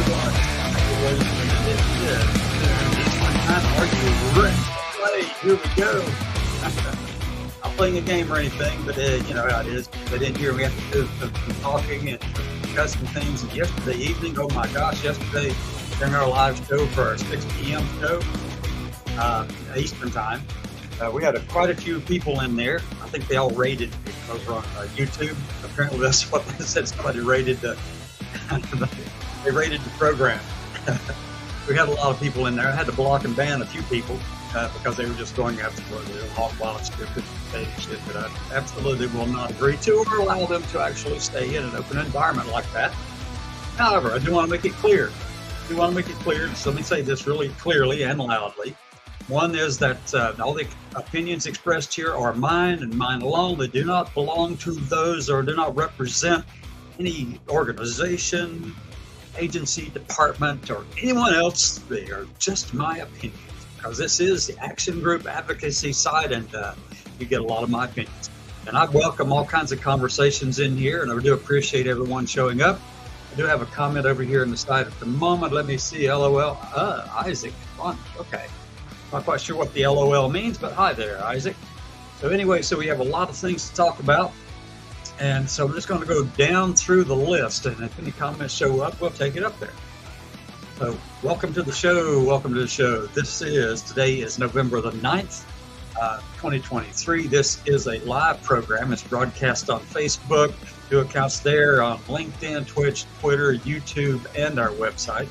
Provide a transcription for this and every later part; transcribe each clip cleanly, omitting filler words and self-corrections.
Williamson, and it's my time. Are you ready to play? Here we go. Not playing a game or anything, but you know how it is. But in here we have to do some talking and discussing things. And yesterday evening, oh my gosh, yesterday during our live show for our 6 p.m. show, Eastern time, we had quite a few people in there. I think they all rated over on YouTube. Apparently that's what they said. Somebody rated they rated the program. We had a lot of people in there. I had to block and ban a few people because they were just going absolutely hog wild, stupid, shit that I absolutely will not agree to or allow them to actually stay in an open environment like that. However, I do want to make it clear. So let me say this really clearly and loudly. One is that all the opinions expressed here are mine and mine alone. They do not belong to those or do not represent any organization, agency, department, or anyone else. They are just my opinions, because this is the action group advocacy side, and you get a lot of my opinions. And I welcome all kinds of conversations in here, and I do appreciate everyone showing up. I do have a comment over here in the side at the moment. Let me see. LOL. Isaac. Fun. Okay. Not quite sure what the LOL means, but hi there, Isaac. So anyway, so we have a lot of things to talk about. And so I'm just going to go down through the list, and if any comments show up, we'll take it up there. So welcome to the show. Today is November the 9th, 2023. This is a live program. It's broadcast on Facebook, do accounts there on LinkedIn, Twitch, Twitter, YouTube, and our website.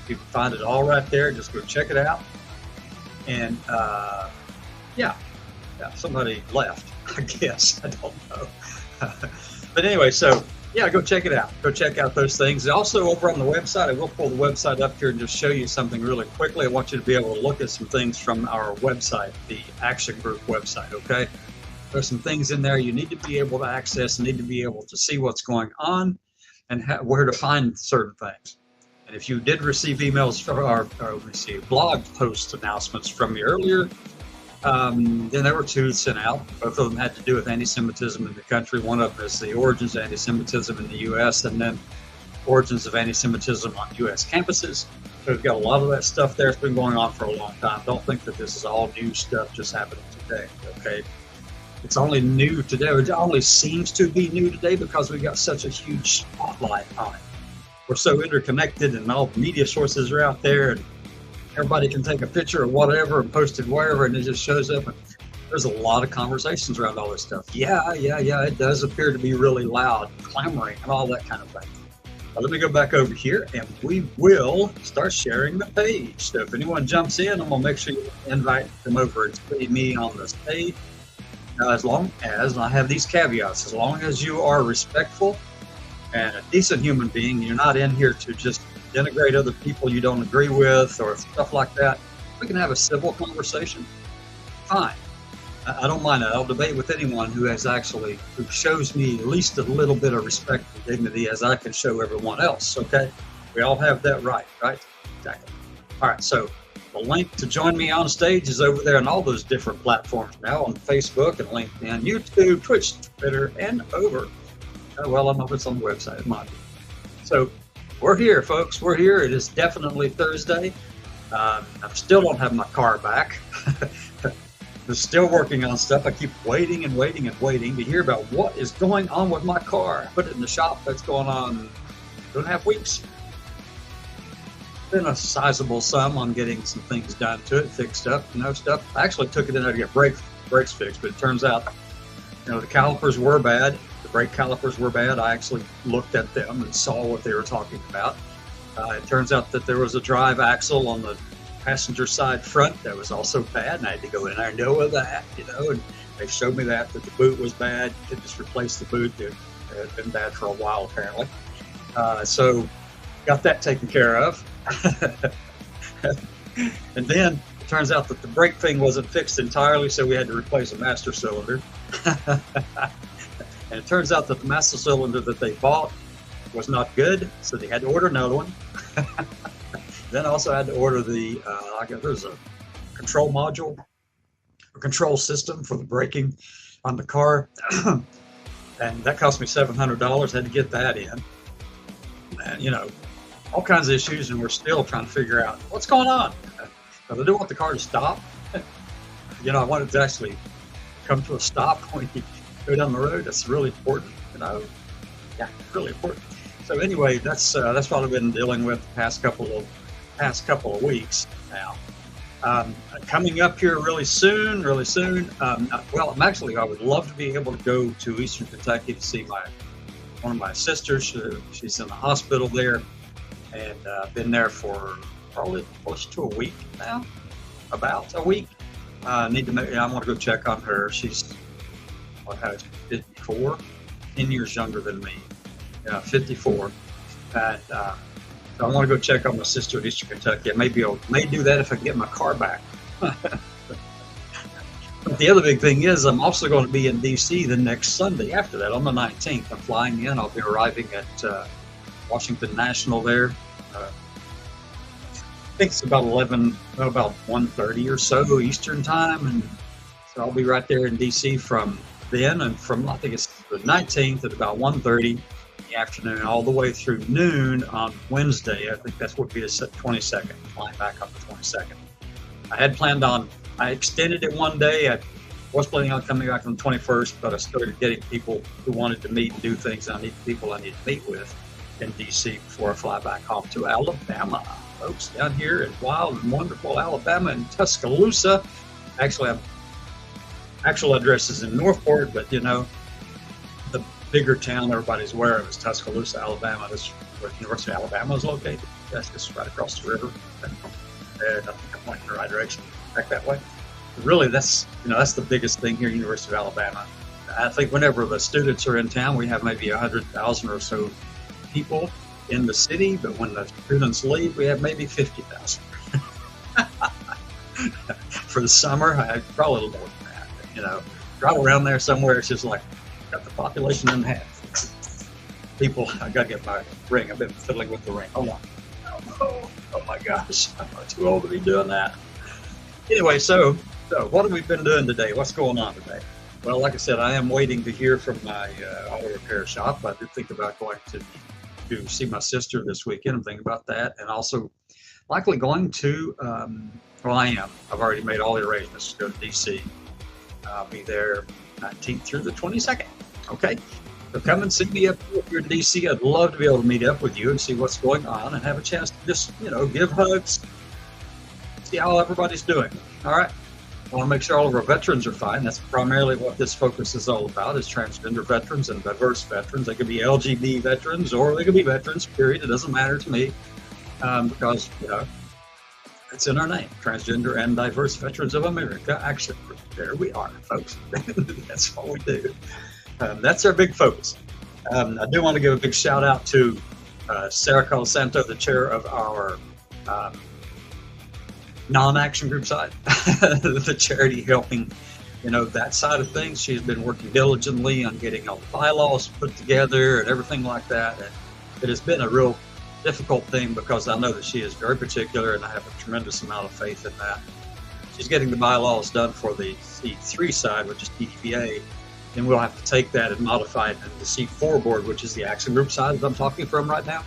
You can find it all right there. Just go check it out. And yeah, somebody left, I guess. I don't know. But anyway, so yeah, go check it out. Go check out those things. Also over on the website, I will pull the website up here and just show you something really quickly. I want you to be able to look at some things from our website, the Action Group website, okay? There's some things in there you need to be able to access, need to be able to see what's going on and where to find certain things. And if you did receive emails from our blog post announcements from me earlier, then there were two sent out. Both of them had to do with anti-Semitism in the country. One of them is the origins of anti-Semitism in the U.S. and then origins of anti-Semitism on U.S. campuses. So we've got a lot of that stuff there. It's been going on for a long time. Don't think that this is all new stuff just happening today, okay? It's only new today. It only seems to be new today because we got such a huge spotlight on it. We're so interconnected and all the media sources are out there and everybody can take a picture or whatever and post it wherever and it just shows up. And there's a lot of conversations around all this stuff. Yeah, it does appear to be really loud, clamoring and all that kind of thing. But let me go back over here and we will start sharing the page. So if anyone jumps in, I'm going to make sure you invite them over and see me on the stage. Now, as long as, and I have these caveats, as long as you are respectful and a decent human being, you're not in here to just denigrate other people you don't agree with or stuff like that. We can have a civil conversation. Fine. I don't mind that. I'll debate with anyone who shows me at least a little bit of respect and dignity as I can show everyone else, okay? We all have that right? Exactly. All right, so the link to join me on stage is over there on all those different platforms now, on Facebook and LinkedIn, YouTube, Twitch, Twitter, and over. Well, I don't know if it's on the website. It might be. So we're here, folks. We're here. It is definitely Thursday. I still don't have my car back. I'm still working on stuff. I keep waiting to hear about what is going on with my car. I put it in the shop. That's going on 2.5 weeks. Been a sizable sum on getting some things done to it, fixed up, stuff. I actually took it in there to get brakes fixed, but it turns out, the calipers were bad. The brake calipers were bad. I actually looked at them and saw what they were talking about. It turns out that there was a drive axle on the passenger side front that was also bad, and I had to go in there and deal with that, and they showed me that the boot was bad. You could just replace the boot. It had been bad for a while, apparently. So got that taken care of. And then it turns out that the brake thing wasn't fixed entirely, so we had to replace a master cylinder. And it turns out that the master cylinder that they bought was not good, so they had to order another one. Then also had to order the, there's a control module, a control system for the braking on the car. And that cost me $700. Had to get that in. And, all kinds of issues, and we're still trying to figure out what's going on. Because I don't want the car to stop. You know, I want it to actually come to a stop when you go down the road. That's really important. You know, yeah, really important. So anyway, that's what I've been dealing with the past couple of weeks now. Coming up here really soon. Well, I would love to be able to go to Eastern Kentucky to see one of my sisters. She's in the hospital there, and been there for probably close to a week now, about a week. I want to go check on her. She's 54, 10 years younger than me. 54. And so I want to go check on my sister in Eastern Kentucky. I may do that if I can get my car back. But the other big thing is I'm also going to be in D.C. the next Sunday after that, on the 19th. I'm flying in. I'll be arriving at Washington National there. I think it's about 1:30 or so Eastern time, and so I'll be right there in D.C. from then, and from I think it's the 19th at about 1:30 in the afternoon, all the way through noon on Wednesday. I think that's what would be the 22nd, flying back on the 22nd. I extended it one day. I was planning on coming back on the 21st, but I started getting people who wanted to meet and do things. I need people I need to meet with in D.C. before I fly back home to Alabama. Folks, down here in wild and wonderful Alabama in Tuscaloosa. Actually, actual address is in Northport, but you know, the bigger town everybody's aware of is Tuscaloosa, Alabama. That's where the University of Alabama is located. That's just right across the river. And I think I'm pointing in the right direction, back that way. But really, that's the biggest thing here, University of Alabama. I think whenever the students are in town, we have maybe 100,000 or so people in the city, but when the students leave, we have maybe 50,000. For the summer, probably a little more than that. You know, drive around there somewhere, it's just like cut the population in half. People, I gotta get my ring. I've been fiddling with the ring. Hold on. Oh my gosh, I'm not too old to be doing that. Anyway, so what have we been doing today? What's going on today? Well, like I said, I am waiting to hear from my auto repair shop. I did think about going to see my sister this weekend. I'm thinking about that, and also likely going to, I am. I've already made all the arrangements to go to D.C. I'll be there 19th through the 22nd. Okay? So come and see me up here if you're in D.C. I'd love to be able to meet up with you and see what's going on and have a chance to just, give hugs, see how everybody's doing. All right? I want to make sure all of our veterans are fine. That's primarily what this focus is all about, is transgender veterans and diverse veterans. They could be LGBT veterans or they could be veterans, period. It doesn't matter to me because, it's in our name, Transgender and Diverse Veterans of America Action Group. There we are, folks. That's what we do. That's our big focus. I do want to give a big shout out to Sarah Colasanto, the chair of our non-action group side, the charity helping, that side of things. She's been working diligently on getting all the bylaws put together and everything like that. And it has been a real difficult thing because I know that she is very particular, and I have a tremendous amount of faith in that. She's getting the bylaws done for the C3 side, which is TDVA, and we'll have to take that and modify it into the C4 board, which is the action group side that I'm talking from right now.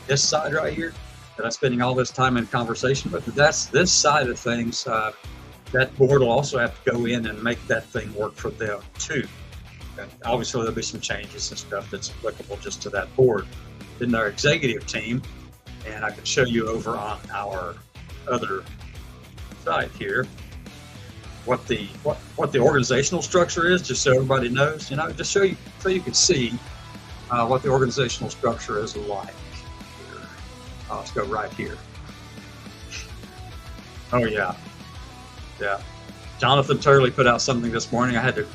This side right here that I'm spending all this time in conversation with. That's this side of things. That board will also have to go in and make that thing work for them too. And obviously there'll be some changes and stuff that's applicable just to that board. In our executive team, and I can show you over on our other side here what the organizational structure is, just so everybody knows. Just so you can see what the organizational structure is like. Here. Let's go right here. Oh yeah. Jonathan Turley put out something this morning. I had to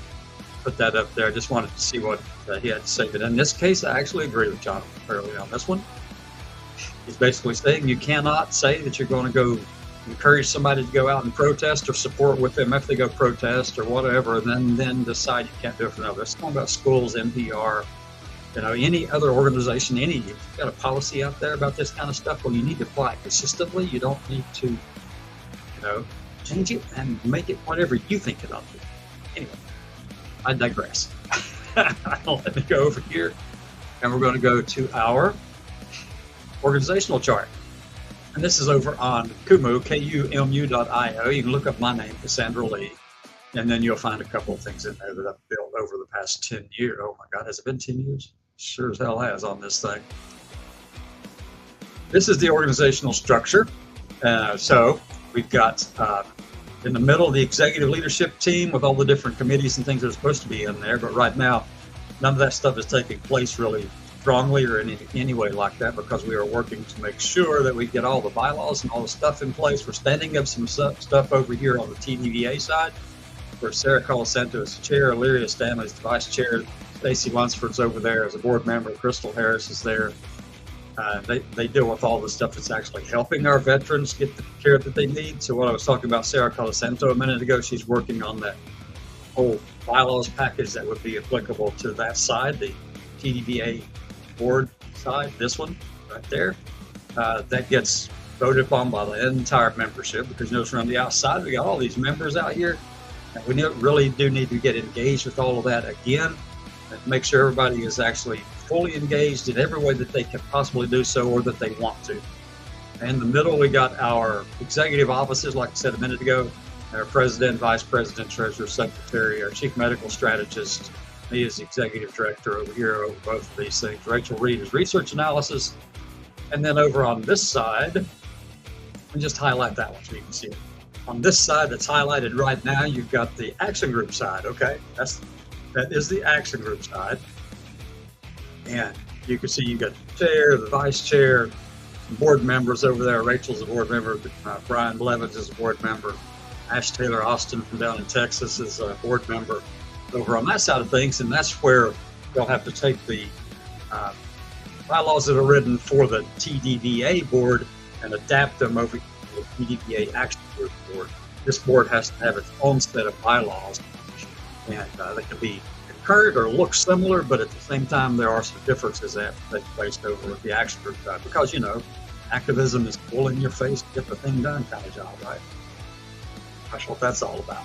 put that up there. I just wanted to see what he had to say. But in this case, I actually agree with Jonathan Turley on this one. He's basically saying you cannot say that you're going to go encourage somebody to go out and protest or support with them if they go protest or whatever, and then decide you can't do it for them. It's talking about schools, NPR, any other organization, you've got a policy out there about this kind of stuff. Well, you need to apply it consistently. You don't need to, change it and make it whatever you think it ought to be. Anyway, I digress. Let me go over here, and we're going to go to our organizational chart. And this is over on Kumu, kumu.io. You can look up my name, Cassandra Lee, and then you'll find a couple of things in there that I've built over the past 10 years. Oh my God, has it been 10 years? Sure as hell has on this thing. This is the organizational structure. So we've got in the middle the executive leadership team with all the different committees and things that are supposed to be in there. But right now, none of that stuff is taking place really strongly or in any way like that, because we are working to make sure that we get all the bylaws and all the stuff in place. We're standing up some stuff over here on the TDVA side, where Sarah Colasanto is the chair, Illyria Stanley is the vice chair, Stacey Lunsford's over there as a board member, Crystal Harris is there. They deal with all the stuff that's actually helping our veterans get the care that they need. So what I was talking about Sarah Colasanto a minute ago, she's working on that whole bylaws package that would be applicable to that side, the TDVA board side, this one right there. That gets voted upon by the entire membership, because you notice around the outside, we got all these members out here. And we really do need to get engaged with all of that again and make sure everybody is actually fully engaged in every way that they can possibly do so, or that they want to. In the middle, we got our executive offices, like I said a minute ago, our president, vice president, treasurer, secretary, our chief medical strategist. Me as the executive director over here over both of these things. Rachel Reed is research analysis. And then over on this side, let me just highlight that one so you can see it. On this side that's highlighted right now, you've got the action group side, okay? That is the action group side. And you can see you've got the chair, the vice chair, some board members over there. Rachel's a board member, Brian Blevins is a board member, Ash Taylor Austin from down in Texas is a board member over on that side of things. And that's where they'll have to take the bylaws that are written for the TDVA board and adapt them over to the TDVA action group board. This board has to have its own set of bylaws, and they can be concurrent or look similar, but at the same time, there are some differences that have to take place over with the action group side, because, you know, activism is full in your face to get the thing done kind of job, right? That's what that's all about.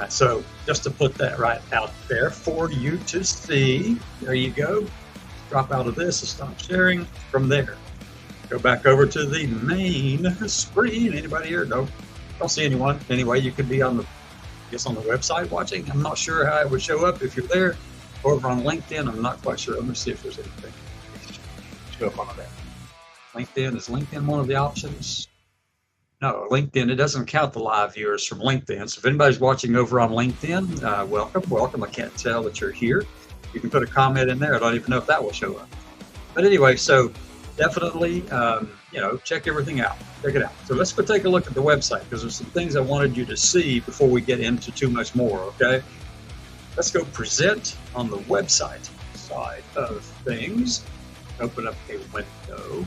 So just to put that right out there for you to see, there you go. Drop out of this and stop sharing. From there, go back over to the main screen. Anybody here? No, don't see anyone. Anyway, you could be on the, I guess, on the website watching. I'm not sure how it would show up if you're there. Over on LinkedIn, I'm not quite sure. Let me see if there's anything show up on that. LinkedIn, is LinkedIn one of the options? No, LinkedIn, it doesn't count the live viewers from LinkedIn. So if anybody's watching over on LinkedIn, welcome. I can't tell that you're here. You can put a comment in there. I don't even know if that will show up. But anyway, so definitely, check everything out. Check it out. So let's go take a look at the website, because there's some things I wanted you to see before we get into too much more, okay? Let's go present on the website side of things. Open up a window.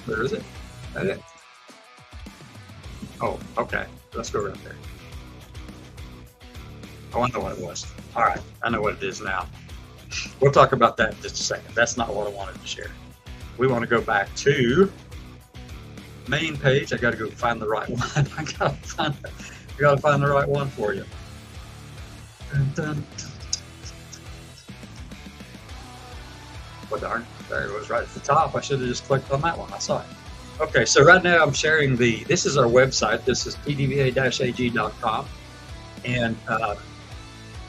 Where is it? Is that it? Oh, okay. Let's go right there. Oh, I know what it was. All right, I know what it is now. We'll talk about that in just a second. That's not what I wanted to share. We want to go back to main page. I got to go find the right one. I got to find the right one for you. Dun, dun. Well, darn, there it was right at the top. I should have just clicked on that one. I saw it. Okay, so right now I'm sharing this is our website. This is tdva-ag.com. And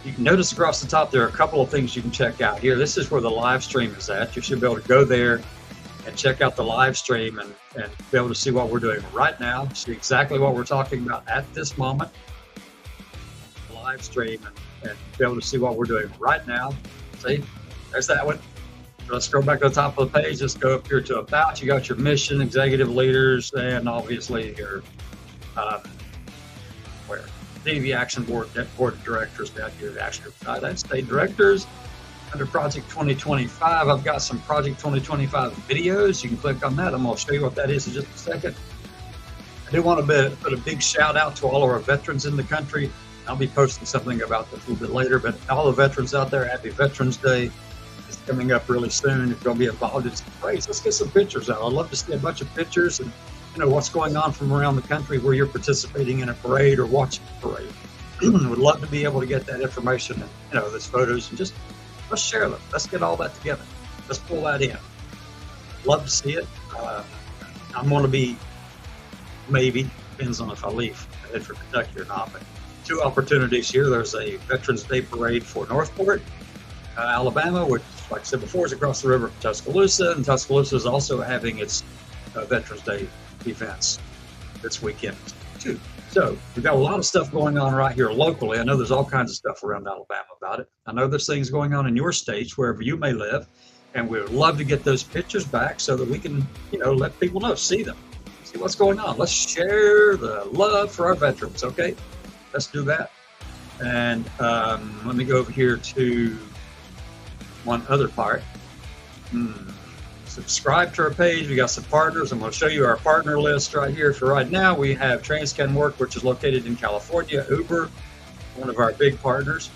you can notice across the top there are a couple of things you can check out here. This is where the live stream is at. You should be able to go there and check out the live stream and be able to see what we're doing right now, see exactly what we're talking about at this moment. Live stream and be able to see what we're doing right now. See, there's that one. So let's scroll back to the top of the page. Let's go up here to About. You got your mission, executive leaders, and obviously your TV Action Board of Directors down here, the Action Group side. That's state directors. Under Project 2025, I've got some Project 2025 videos. You can click on that. I'm going to show you what that is in just a second. I do want to put a big shout out to all of our veterans in the country. I'll be posting something about this a little bit later, but all the veterans out there, happy Veterans Day. It's coming up really soon. If you're going to be involved in some parades, let's get some pictures out. I'd love to see a bunch of pictures and what's going on from around the country where you're participating in a parade or watching a parade. Would love to be able to get that information and, those photos, and just Let's share them. Let's get all that together. Let's pull that in. Love to see it. I'm going to be, maybe, depends on if I leave, head for Kentucky or not, but 2 opportunities here. There's a Veterans Day Parade for Northport, Alabama, which, like I said before, is across the river from Tuscaloosa, and Tuscaloosa is also having its Veterans Day events this weekend, too. So we've got a lot of stuff going on right here locally. I know there's all kinds of stuff around Alabama about it. I know there's things going on in your states, wherever you may live, and we would love to get those pictures back so that we can, let people know, see them, see what's going on. Let's share the love for our veterans, okay? Let's do that. And let me go over here to one other part. Subscribe to our page. We got some partners. I'm going to show you our partner list right here. For right now, we have Transgender Work, which is located in California. Uber, one of our big partners.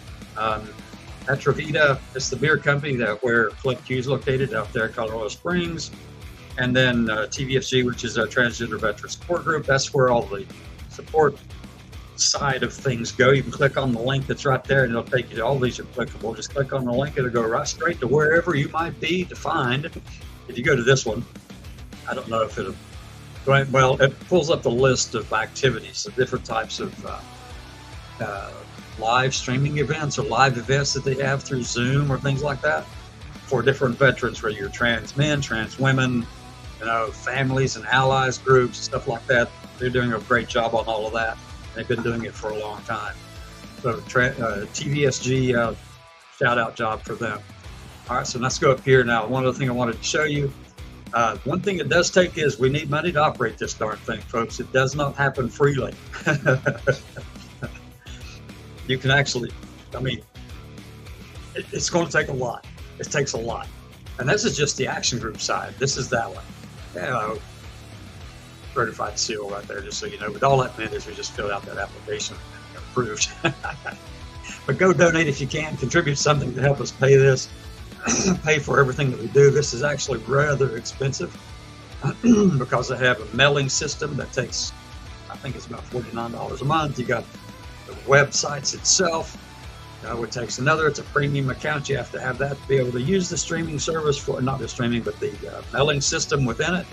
Atravita, it's the beer company where Flint Q is located out there in Colorado Springs. And then TVFG, which is our Transgender Veteran Support Group. That's where all the support side of things go. You can click on the link that's right there and it'll take you to all these are clickable. Just click on the link, it'll go right straight to wherever you might be to find. If you go to this one, I don't know if it'll, well, it pulls up the list of activities, the different types of live streaming events or live events that they have through Zoom or things like that for different veterans, whether you're trans men, trans women, families and allies groups, stuff like that. They're doing a great job on all of that. They've been doing it for a long time. So TVSG, shout out job for them. All right, so let's go up here now. One other thing I wanted to show you. One thing it does take is we need money to operate this darn thing, folks. It does not happen freely. You can actually, it's going to take a lot. It takes a lot. And this is just the action group side. This is that one. Certified seal right there, just so you know. But all that meant is we just filled out that application and approved. But go donate if you can. Contribute something to help us pay this. Pay for everything that we do. This is actually rather expensive because they have a mailing system that takes, I think it's about $49 a month. You got the websites itself, which takes another. It's a premium account. You have to have that to be able to use the streaming service for, not the streaming, but the mailing system within it.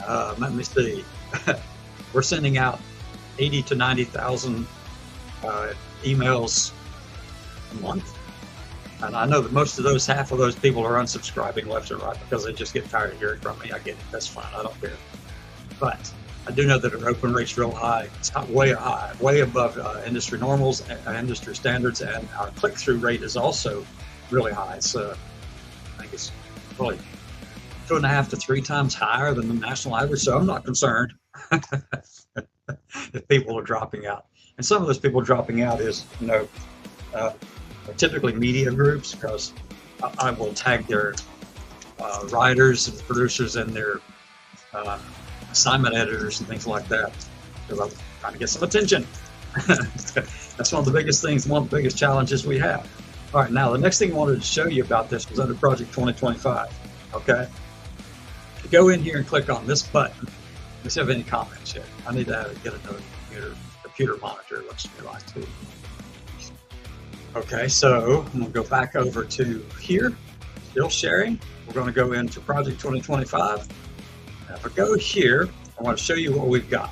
Let me see. We're sending out 80 to 90,000 emails a month. And I know that most of those, half of those people are unsubscribing left and right because they just get tired of hearing from me. I get it. That's fine. I don't care. But I do know that our open rate's real high. It's way high, way above industry normals, industry standards, and our click-through rate is also really high. It's, I think it's probably 2.5 to 3 times higher than the national average. So I'm not concerned if people are dropping out. And some of those people dropping out is, typically media groups, because I will tag their writers and producers and their assignment editors and things like that, because I'm trying to get some attention. That's one of the biggest things, one of the biggest challenges we have. All right, now the next thing I wanted to show you about this was under Project 2025, okay? Go in here and click on this button. Let's see if any comments yet. I need to get another computer monitor. It looks to me like too. Okay, so I'm going to go back over to here, still sharing. We're going to go into Project 2025. Now, if I go here, I want to show you what we've got.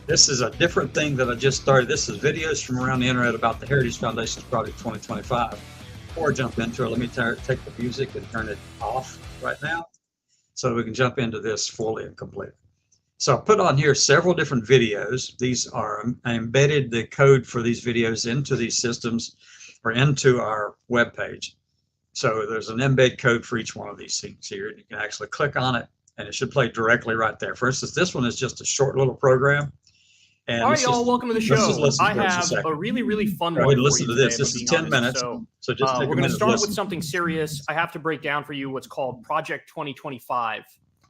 This is a different thing that I just started. This is videos from around the internet about the Heritage Foundation's Project 2025. Before I jump into it, let me take the music and turn it off right now so we can jump into this fully and completely. So I put on here several different videos. These are, I embedded the code for these videos into these systems or into our web page. So there's an embed code for each one of these things here. You can actually click on it and it should play directly right there. For instance, this one is just a short little program. And all right, y'all, welcome to the show. I have a really fun one. Listen to this. This is 10 minutes. So just take a minute. We're going to start with something serious. I have to break down for you what's called Project 2025,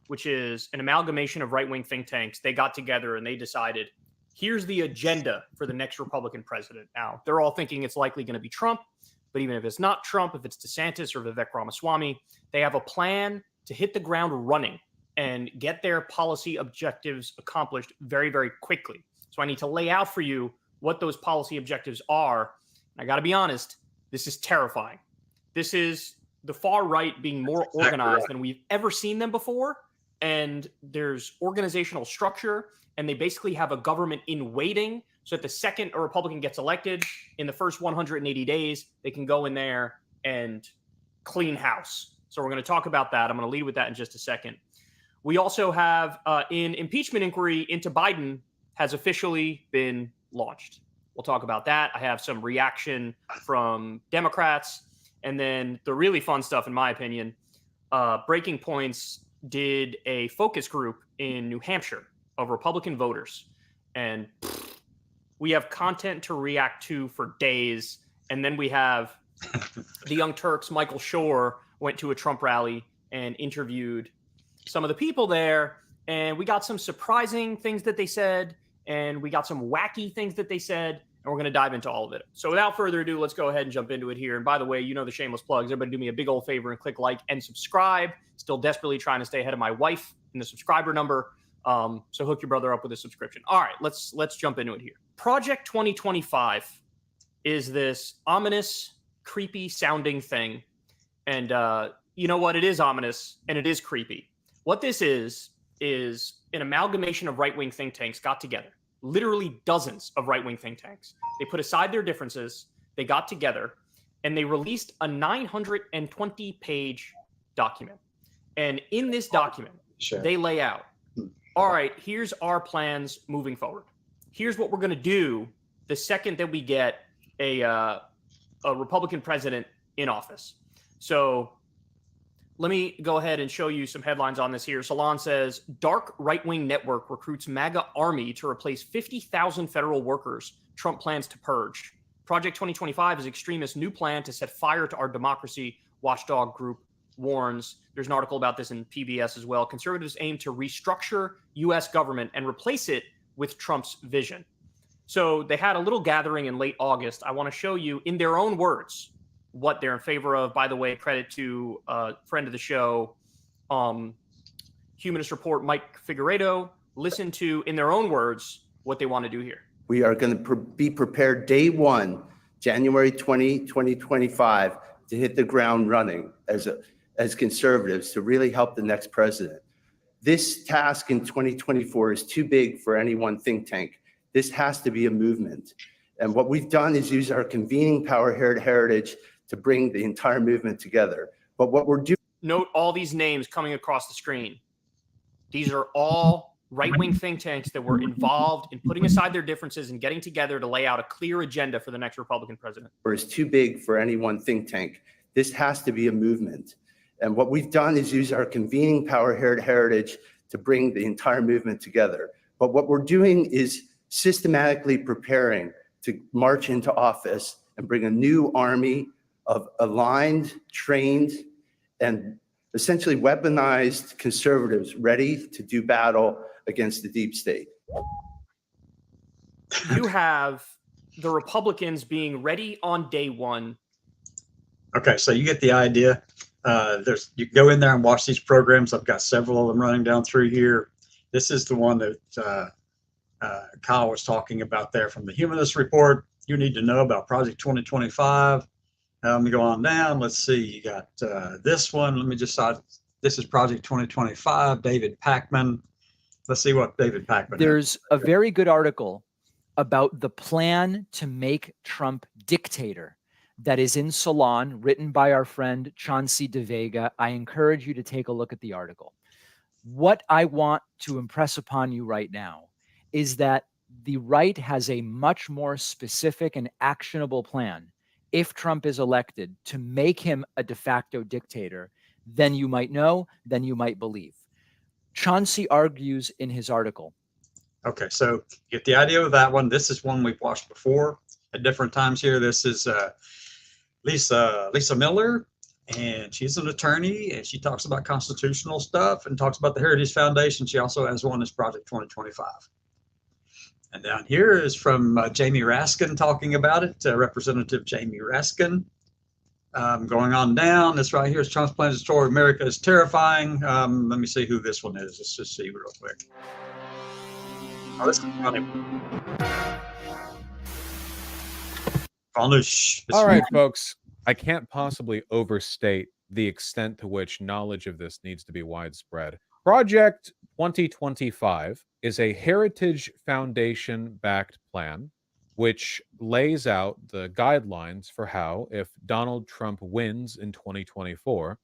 which is an amalgamation of right-wing think tanks. They got together and they decided, here's the agenda for the next Republican president. Now, they're all thinking it's likely going to be Trump, but even if it's not Trump, if it's DeSantis or Vivek Ramaswamy, they have a plan to hit the ground running and get their policy objectives accomplished very, very quickly. So I need to lay out for you what those policy objectives are. I got to be honest, this is terrifying. This is the far right being more organized than we've ever seen them before. And there's organizational structure, and they basically have a government in waiting. So that the second a Republican gets elected, in the first 180 days, they can go in there and clean house. So we're going to talk about that. I'm going to lead with that in just a second. We also have an impeachment inquiry into Biden has officially been launched. We'll talk about that. I have some reaction from Democrats. And then the really fun stuff, in my opinion, Breaking Points did a focus group in New Hampshire of Republican voters. And we have content to react to for days. And then we have the Young Turks, Michael Shore, went to a Trump rally and interviewed some of the people there. And we got some surprising things that they said. And we got some wacky things that they said. And we're going to dive into all of it. So without further ado, let's go ahead and jump into it here. And by the way, you know the shameless plugs. Everybody do me a big old favor and click like and subscribe. Still desperately trying to stay ahead of my wife in the subscriber number. So hook your brother up with a subscription. All right, let's jump into it here. Project 2025 is this ominous, creepy sounding thing. And you know what? It is ominous and it is creepy. What this is an amalgamation of right-wing think tanks got together. Literally dozens of right-wing think tanks. They put aside their differences, they got together, and they released a 920-page document. And in this document, they lay out, all right, here's our plans moving forward. Here's what we're going to do the second that we get a Republican president in office. So let me go ahead and show you some headlines on this here. Salon says, dark right-wing network recruits MAGA army to replace 50,000 federal workers Trump plans to purge. Project 2025 is extremist new plan to set fire to our democracy, watchdog group warns. There's an article about this in PBS as well. Conservatives aim to restructure U.S. government and replace it with Trump's vision. So they had a little gathering in late August. I want to show you in their own words what they're in favor of. By the way, credit to a friend of the show, Humanist Report, Mike Figueredo. Listen to, in their own words, what they want to do here. We are going to be prepared day one, January 2025, to hit the ground running as conservatives to really help the next president. This task in 2024 is too big for any one think tank. This has to be a movement. And what we've done is use our convening power heritage to bring the entire movement together. But what we're doing... Note all these names coming across the screen. These are all right-wing think tanks that were involved in putting aside their differences and getting together to lay out a clear agenda for the next Republican president. Is too big for any one think tank. This has to be a movement. And what we've done is use our convening power heritage to bring the entire movement together. But what we're doing is systematically preparing to march into office and bring a new army of aligned, trained, and essentially weaponized conservatives ready to do battle against the deep state. You have the Republicans being ready on day one. Okay, so you get the idea. You can go in there and watch these programs. I've got several of them running down through here. This is the one that Kyle was talking about there from the Humanist Report. You need to know about Project 2025. Let me go on down. Let's see. You got this one. Let me just decide. This is Project 2025. David Pakman. Let's see what David Pakman. There's a very good article about the plan to make Trump dictator that is in Salon, written by our friend Chauncey De Vega. I encourage you to take a look at the article. What I want to impress upon you right now is that the right has a much more specific and actionable plan if Trump is elected to make him a de facto dictator than you might know, than you might believe. Chauncey argues in his article. Okay, so you get the idea of that one. This is one we've watched before at different times here. This is Lisa Miller, and she's an attorney, and she talks about constitutional stuff and talks about the Heritage Foundation. She also has one that's Project 2025. And down here is from Jamie Raskin talking about it, Representative Jamie Raskin. Going on down, this right here is Trump's plan to destroy America is terrifying. Let me see who this one is. Let's just see real quick. Oh, this is funny. All right, folks. I can't possibly overstate the extent to which knowledge of this needs to be widespread. Project 2025 is a Heritage Foundation backed plan which lays out the guidelines for how, if Donald Trump wins in 2024,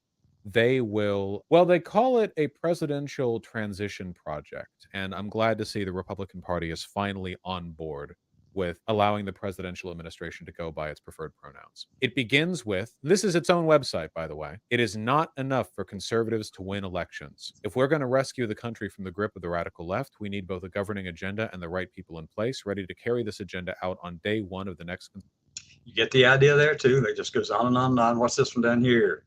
they will, well, they call it a presidential transition project. And I'm glad to see the Republican Party is finally on board with allowing the presidential administration to go by its preferred pronouns. It begins with, this is its own website, by the way. It is not enough for conservatives to win elections. If we're going to rescue the country from the grip of the radical left, we need both a governing agenda and the right people in place ready to carry this agenda out on day one of the next. You get the idea there too. It just goes on and on and on. What's this one down here?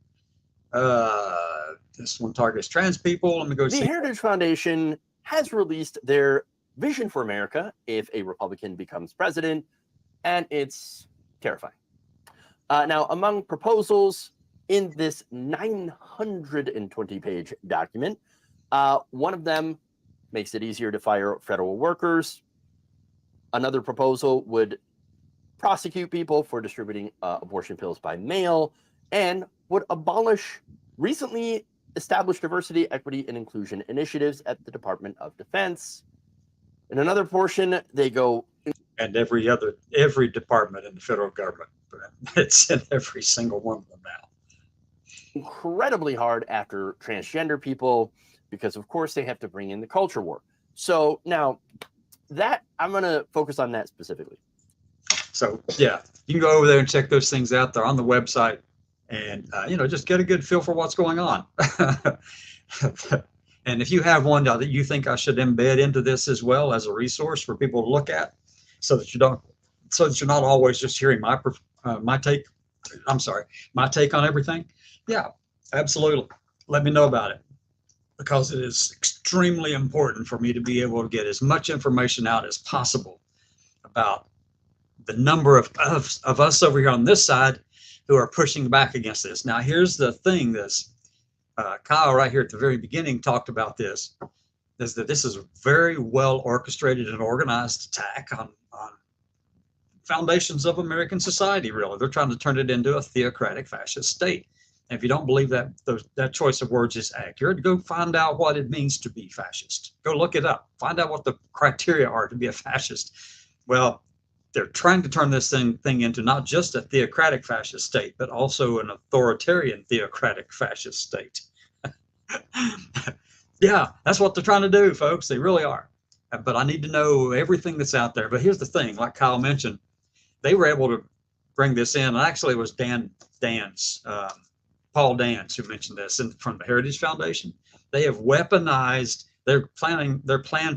This one targets trans people. Let me go The see. Heritage Foundation has released their vision for America if a Republican becomes president, and it's terrifying. Now, among proposals in this 920-page document, one of them makes it easier to fire federal workers. Another proposal would prosecute people for distributing abortion pills by mail, and would abolish recently established diversity, equity, and inclusion initiatives at the Department of Defense. In another portion, they go... And every department in the federal government. It's in every single one of them now. Incredibly hard after transgender people, because of course they have to bring in the culture war. So now that I'm going to focus on that specifically. So yeah, you can go over there and check those things out. They're on the website, and just get a good feel for what's going on. And if you have one that you think I should embed into this as well as a resource for people to look at, so that you're not always just hearing my take on everything. Yeah, absolutely. Let me know about it, because it is extremely important for me to be able to get as much information out as possible about the number of us over here on this side who are pushing back against this. Now, here's the thing: this Kyle right here at the very beginning talked about this, is that this is a very well orchestrated and organized attack on foundations of American society. Really, they're trying to turn it into a theocratic fascist state. And if you don't believe that that choice of words is accurate, go find out what it means to be fascist. Go look it up. Find out what the criteria are to be a fascist. Well, they're trying to turn this thing into not just a theocratic fascist state, but also an authoritarian theocratic fascist state. Yeah, that's what they're trying to do, folks. They really are. But I need to know everything that's out there. But here's the thing, like Kyle mentioned, they were able to bring this in. And actually, it was Paul Dance who mentioned this from the Heritage Foundation. They have weaponized, their plan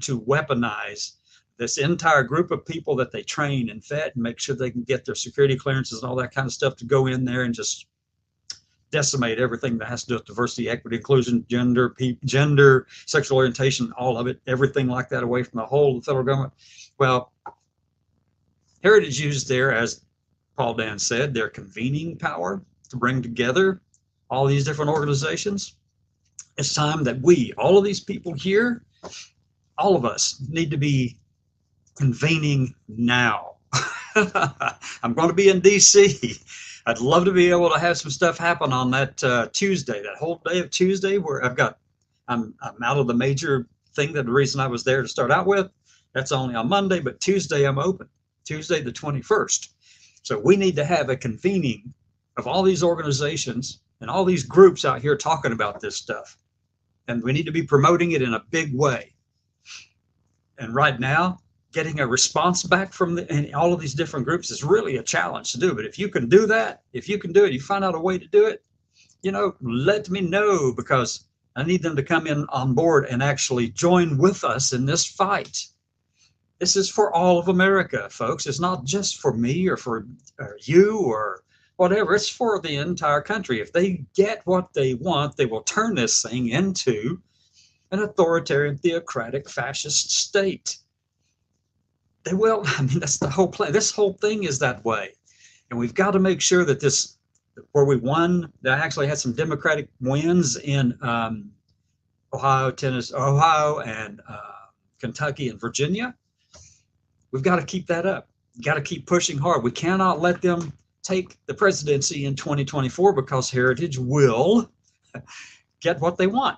to weaponize this entire group of people that they train and vet and make sure they can get their security clearances and all that kind of stuff to go in there and just decimate everything that has to do with diversity, equity, inclusion, gender, sexual orientation, all of it, everything like that away from the whole of the federal government. Well, Heritage used there, as Paul Dan said, their convening power to bring together all these different organizations. It's time that all of these people here, all of us need to be convening now. I'm going to be in DC. I'd love to be able to have some stuff happen on that Tuesday, that whole day of Tuesday, where I'm out of the major thing. That the reason I was there to start out with, that's only on Monday, but Tuesday I'm open, Tuesday the 21st. So we need to have a convening of all these organizations and all these groups out here talking about this stuff. And we need to be promoting it in a big way. And right now, getting a response back from all of these different groups is really a challenge to do. But if you can do that, if you can do it, you find out a way to do it, let me know, because I need them to come in on board and actually join with us in this fight. This is for all of America, folks. It's not just for me or for you or whatever. It's for the entire country. If they get what they want, they will turn this thing into an authoritarian, theocratic, fascist state. They will. I mean, that's the whole plan. This whole thing is that way. And we've got to make sure that where we won, they actually had some Democratic wins in Ohio, and Kentucky and Virginia. We've got to keep that up. We've got to keep pushing hard. We cannot let them take the presidency in 2024 because Heritage will get what they want.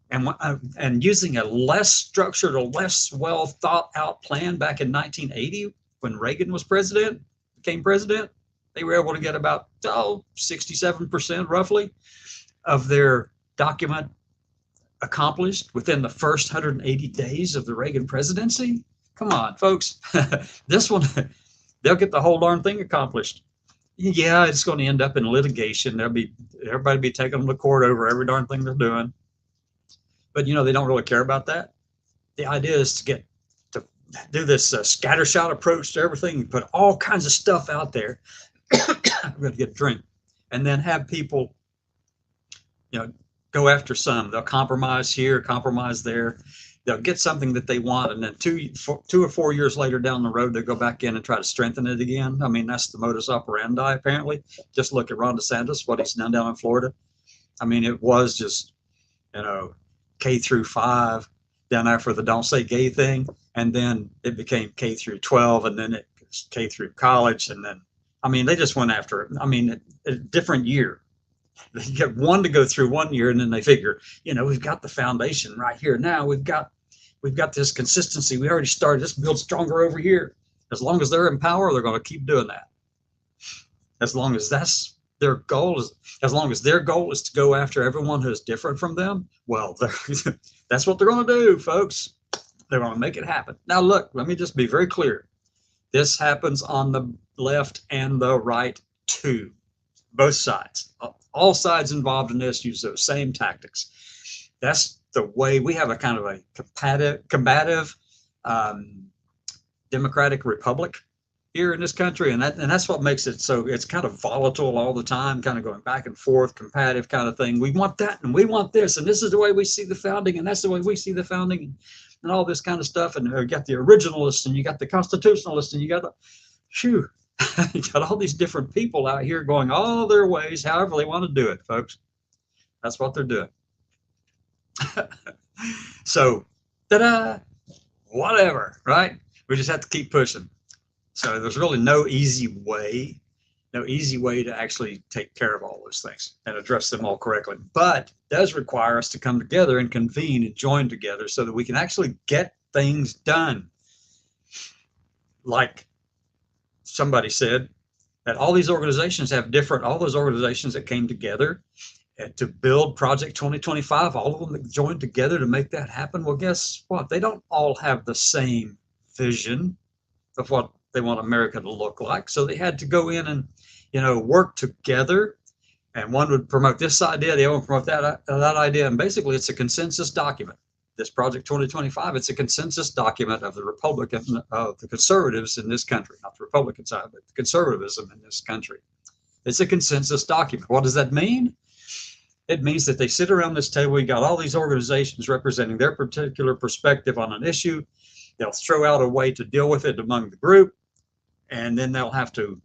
And using a less structured or less well thought out plan back in 1980, when Reagan was became president, they were able to get about 67% roughly of their document accomplished within the first 180 days of the Reagan presidency. Come on, folks. This one, they'll get the whole darn thing accomplished. Yeah, it's going to end up in litigation. Everybody be taking them to court over every darn thing they're doing. But they don't really care about that. The idea is to do this scattershot approach to everything. You put all kinds of stuff out there. I'm going to get a drink, and then have people, go after some. They'll compromise here, compromise there. They'll get something that they want, and then 2 or 4 years later down the road, they'll go back in and try to strengthen it again. I mean, that's the modus operandi, apparently. Just look at Ron DeSantis, what he's done down in Florida. I mean, it was just, K through 5 down there for the Don't Say Gay thing, and then it became K through 12, and then it was K through college, and then, I mean, they just went after it. I mean, a different year. They get one to go through 1 year, and then they figure, we've got the foundation right here. Now we've got this consistency. We already started. Let's build stronger over here. As long as they're in power, they're going to keep doing that. As long as that's their goal, as long as their goal is to go after everyone who's different from them, well, that's what they're going to do, folks. They're going to make it happen. Now, look, let me just be very clear. This happens on the left and the right too. Both sides. All sides involved in this use those same tactics. That's the way we have a kind of a combative democratic republic here in this country, and that's what makes it so it's kind of volatile all the time, kind of going back and forth, combative kind of thing. We want that, and we want this, and this is the way we see the founding, and that's the way we see the founding, and all this kind of stuff. And you got the originalists, and you got the constitutionalists, and you got you got all these different people out here going all their ways, however they want to do it, folks. That's what they're doing. So, ta-da, whatever, right? We just have to keep pushing. So there's really no easy way to actually take care of all those things and address them all correctly. But it does require us to come together and convene and join together so that we can actually get things done. Like somebody said, that all these organizations have all those organizations that came together to build Project 2025, all of them that joined together to make that happen. Well, guess what? They don't all have the same vision of what they want America to look like. So they had to go in and, work together. And one would promote this idea, the other would promote that idea. And basically, it's a consensus document. This Project 2025, it's a consensus document of the conservatives in this country, not the Republican side, but the conservatism in this country. It's a consensus document. What does that mean? It means that they sit around this table. You got all these organizations representing their particular perspective on an issue. They'll throw out a way to deal with it among the group, and then they'll have to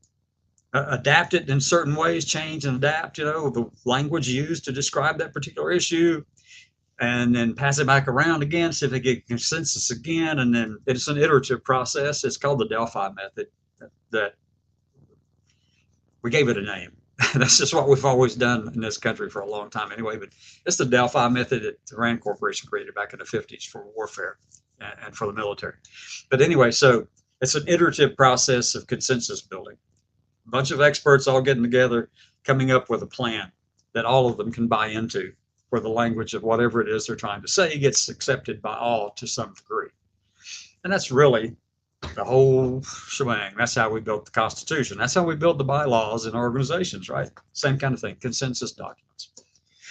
adapt it in certain ways, change and adapt, the language used to describe that particular issue, and then pass it back around again, see if they get consensus again, and then it's an iterative process. It's called the Delphi method. That we gave it a name. That's just what we've always done in this country for a long time anyway, but it's the Delphi method that the Rand Corporation created back in the 50s for warfare and for the military. But anyway, so it's an iterative process of consensus building. A bunch of experts all getting together, coming up with a plan that all of them can buy into, where the language of whatever it is they're trying to say gets accepted by all to some degree. And that's really the whole shebang. That's how we built the Constitution. That's how we build the bylaws in organizations, right? Same kind of thing, consensus documents.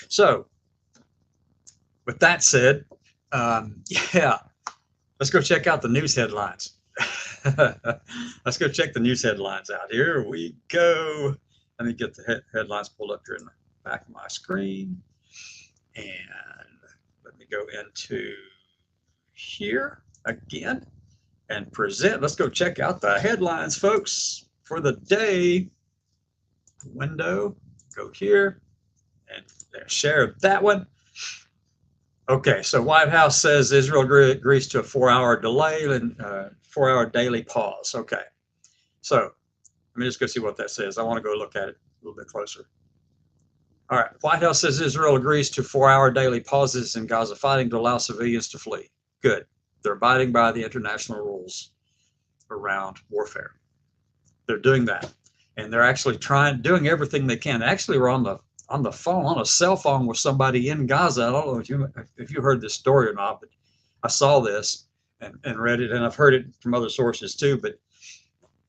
So with that said, let's go check out the news headlines. Let's go check the news headlines out. Here we go. Let me get the headlines pulled up here in the back of my screen. And let me go into here again and present. Let's go check out the headlines, folks, for the day. Window, go here and share that one. Okay, so White House says Israel agrees to a 4-hour delay and 4-hour daily pause. Okay, so let me just go see what that says. I want to go look at it a little bit closer. All right. White House says Israel agrees to 4-hour daily pauses in Gaza fighting to allow civilians to flee. Good. They're abiding by the international rules around warfare. They're doing that. And they're actually doing everything they can. They actually were on the phone, on a cell phone with somebody in Gaza. I don't know if you heard this story or not, but I saw this and read it, and I've heard it from other sources too. But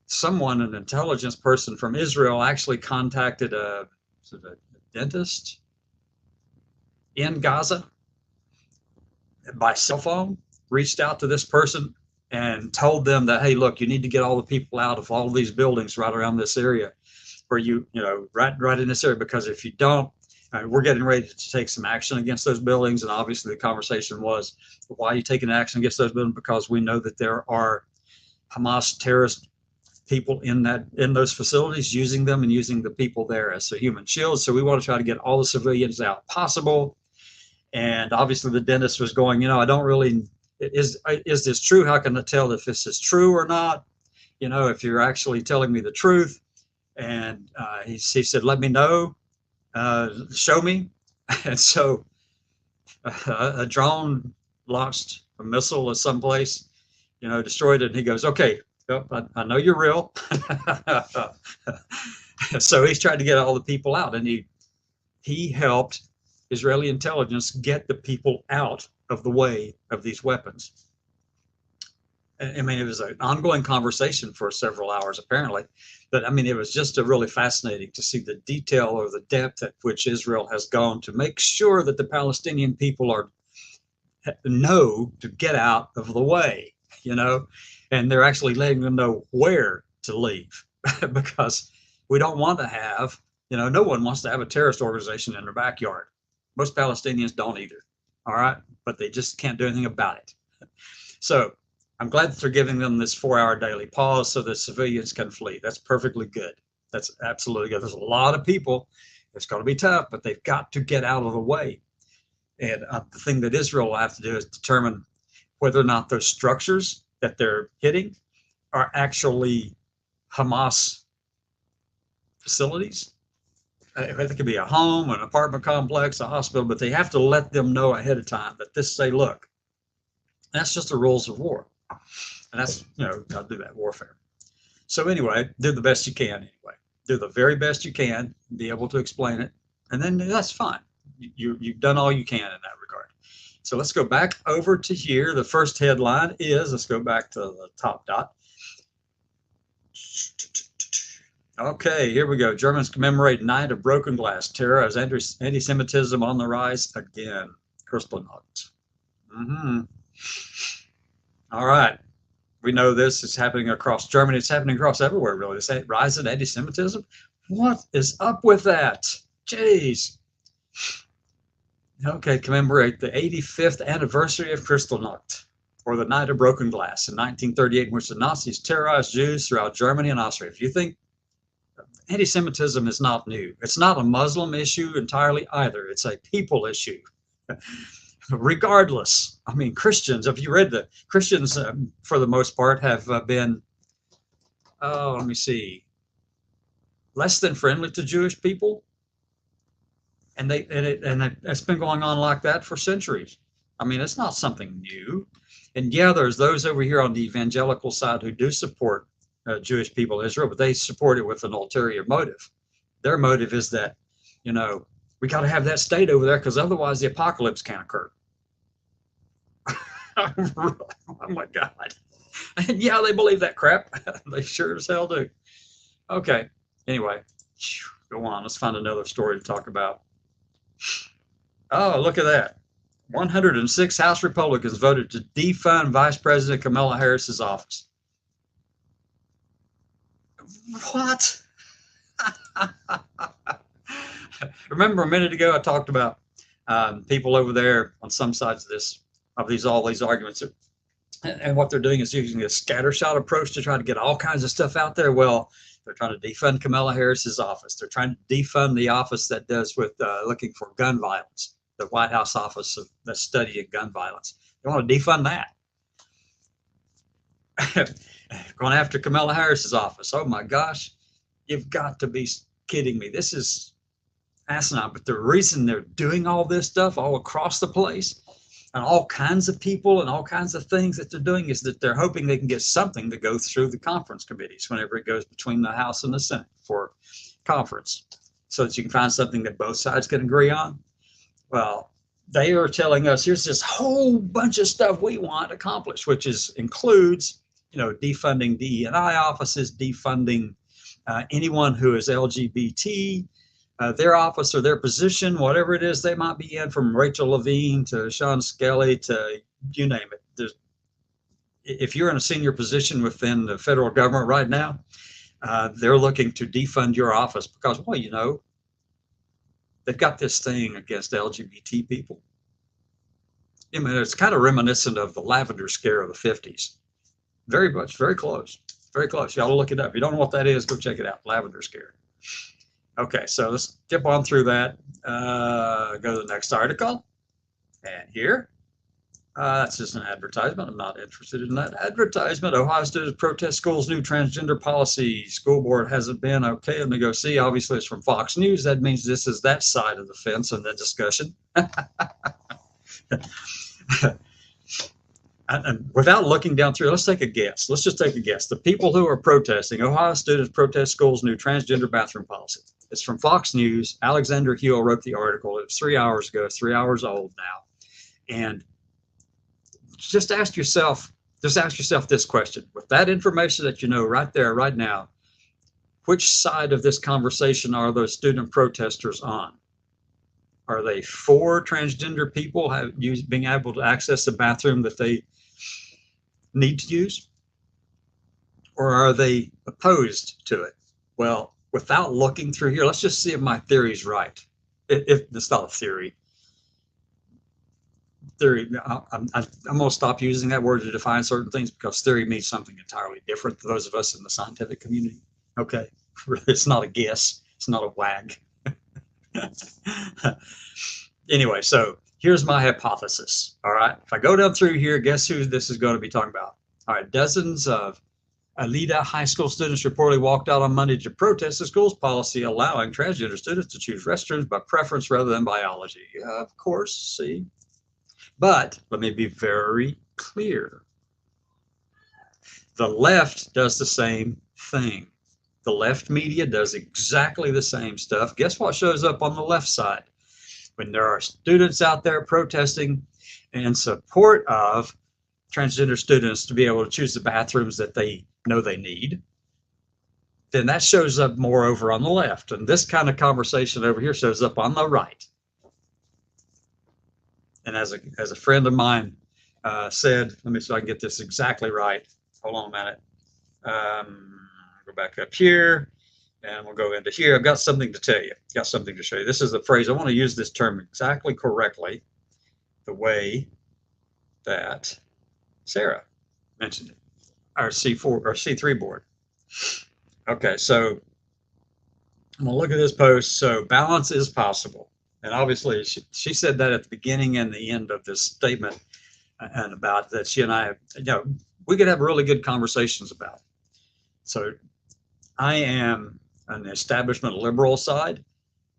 someone, an intelligence person from Israel, actually contacted a dentist in Gaza by cell phone, reached out to this person and told them that, hey, look, you need to get all the people out of all of these buildings right around this area, where right in this area, because if you don't, we're getting ready to take some action against those buildings. And obviously the conversation was, why are you taking action against those buildings? Because we know that there are Hamas terrorist people in those facilities, using them and using the people there as a human shield. So we want to try to get all the civilians out possible. And obviously the dentist was going, I don't really, is this true? How can I tell if this is true or not? If you're actually telling me the truth. And he said, let me know, show me. And so a drone launched a missile at someplace, destroyed it. And he goes, okay, I know you're real. So he's trying to get all the people out, and he helped Israeli intelligence get the people out of the way of these weapons. I mean, it was an ongoing conversation for several hours, apparently. But I mean, it was just really fascinating to see the detail or the depth at which Israel has gone to make sure that the Palestinian people know to get out of the way, and they're actually letting them know where to leave because we don't want to have, no one wants to have a terrorist organization in their backyard. Most Palestinians don't either. All right. But they just can't do anything about it. So I'm glad that they're giving them this 4-hour daily pause so that civilians can flee. That's perfectly good. That's absolutely good. There's a lot of people. It's going to be tough, but they've got to get out of the way. And the thing that Israel will have to do is determine whether or not those structures that they're hitting are actually Hamas facilities. It could be a home, an apartment complex, a hospital, but they have to let them know ahead of time that look, that's just the rules of war. And that's, got to do that warfare. So anyway, do the best you can anyway. Do the very best you can, be able to explain it, and then that's fine. You've done all you can in that regard. So let's go back over to here. The first headline is, let's go back to the top dot. Okay, here we go. Germans commemorate Night of Broken Glass. Terror as anti-Semitism on the rise again. Kristallnacht. All right. We know this is happening across Germany. It's happening across everywhere, really. This rise in anti-Semitism. What is up with that? Jeez. Okay, commemorate the 85th anniversary of Kristallnacht, or the Night of Broken Glass, in 1938, in which the Nazis terrorized Jews throughout Germany and Austria. If you think anti-Semitism is not new, it's not a Muslim issue entirely either. It's a people issue. Regardless, I mean, Christians, if you read the Christians, for the most part, have been, let me see, less than friendly to Jewish people. And it's been going on like that for centuries. I mean, it's not something new. And yeah, there's those over here on the evangelical side who do support Jewish people in Israel, but they support it with an ulterior motive. Their motive is that, we got to have that state over there because otherwise the apocalypse can't occur. Oh my God. And yeah, they believe that crap. They sure as hell do. Okay. Anyway, go on. Let's find another story to talk about. Oh, look at that. 106 House Republicans voted to defund Vice President Kamala Harris's office. What? Remember a minute ago I talked about people over there on some sides of all these arguments, and what they're doing is using a scattershot approach to try to get all kinds of stuff out there. Well, they're trying to defund Kamala Harris's office. They're trying to defund the office that does with looking for gun violence, the White House office that's studying gun violence. They want to defund that. Going after Kamala Harris's office. Oh my gosh. You've got to be kidding me. This is asinine. But the reason they're doing all this stuff all across the place and all kinds of people and all kinds of things that they're doing is that they're hoping they can get something to go through the conference committees whenever it goes between the House and the Senate for conference, so that you can find something that both sides can agree on. Well, they are telling us here's this whole bunch of stuff we want accomplished, which includes, defunding DE&I offices, defunding anyone who is LGBT, their office or their position, whatever it is they might be in, from Rachel Levine to Sean Skelly to you name it. If you're in a senior position within the federal government right now, they're looking to defund your office because, well, they've got this thing against LGBT people. I mean, it's kind of reminiscent of the lavender scare of the 50s. Very much, very close, very close. Y'all look it up. If you don't know what that is, go check it out. Lavender scare. Okay, so let's skip on through that. Go to the next article. And here, that's just an advertisement. I'm not interested in that advertisement. Ohio students protest school's new transgender policy. School board hasn't been. Okay, let me go see. Obviously, it's from Fox News. That means this is that side of the fence in the discussion. And without looking down through, let's take a guess. Let's just take a guess. The people who are protesting, Ohio students protest school's new transgender bathroom policy. It's from Fox News. Alexander Huell wrote the article. It was 3 hours ago, 3 hours old now. And just ask yourself this question. With that information that you know right there, right now, which side of this conversation are those student protesters on? Are they for transgender people being able to access the bathroom that they need to use? Or are they opposed to it? Well, without looking through here, let's just see if my theory is right. If it's not a theory. I'm going to stop using that word to define certain things because theory means something entirely different to those of us in the scientific community. Okay, it's not a guess. It's not a wag. Anyway, so here's my hypothesis. All right, if I go down through here, guess who this is going to be talking about? All right, dozens of Alida high school students reportedly walked out on Monday to protest the school's policy allowing transgender students to choose restrooms by preference rather than biology. Of course, see. But let me be very clear. The left does the same thing. The left media does exactly the same stuff. Guess what shows up on the left side? When there are students out there protesting in support of transgender students to be able to choose the bathrooms that they know they need, then that shows up more over on the left. And this kind of conversation over here shows up on the right. And as a friend of mine said, let me see if I can get this exactly right. Hold on a minute. Go back up here and we'll go into here. I've got something to tell you, got something to show you. This is the phrase. I want to use this term exactly correctly, the way that Sarah mentioned it, our C4 or C3 board. Okay, so I'm gonna look at this post. So balance is possible. And obviously she said that at the beginning and the end of this statement, and about that she and I, we could have really good conversations about. So I am an establishment liberal side,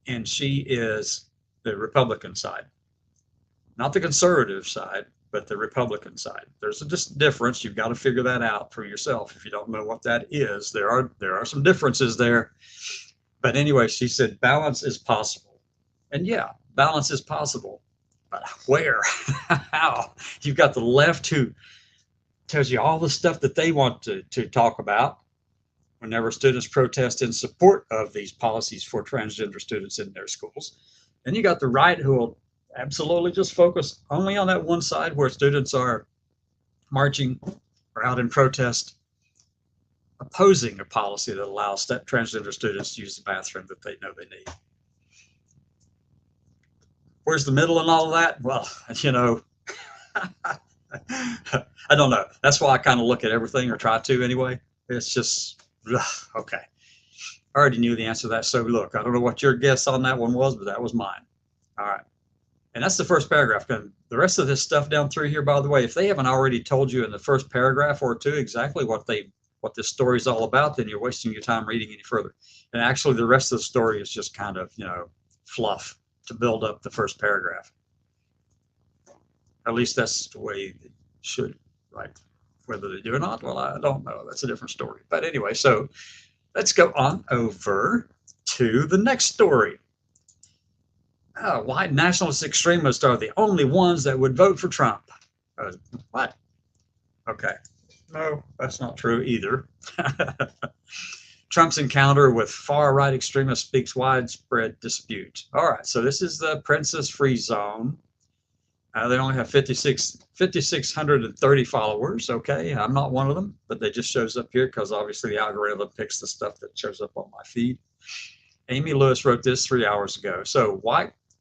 and she is the Republican side. Not the conservative side, but the Republican side. There's a difference. You've got to figure that out for yourself. If you don't know what that is, there are some differences there. But anyway, she said balance is possible. And yeah, balance is possible. But where? How? You've got the left who tells you all the stuff that they want to talk about whenever students protest in support of these policies for transgender students in their schools. And you got the right who will absolutely just focus only on that one side where students are marching or out in protest opposing a policy that allows transgender students to use the bathroom that they know they need. Where's the middle in all of that? Well, I don't know. That's why I kind of look at everything, or try to anyway. It's just, okay. I already knew the answer to that. So look, I don't know what your guess on that one was, but that was mine. All right. And that's the first paragraph. And the rest of this stuff down through here, by the way, if they haven't already told you in the first paragraph or two exactly what what this story is all about, then you're wasting your time reading any further. And actually, the rest of the story is just kind of, fluff to build up the first paragraph. At least that's the way they should write. Whether they do or not, well, I don't know. That's a different story. But anyway, so let's go on over to the next story. White nationalist extremists are the only ones that would vote for Trump. What? Okay. No, that's not true either. Trump's encounter with far-right extremists speaks widespread dispute. All right, so this is the Princess Free Zone. They only have 5,630 followers. Okay, I'm not one of them, but they just shows up here because obviously the algorithm picks the stuff that shows up on my feed. Amy Lewis wrote this 3 hours ago. So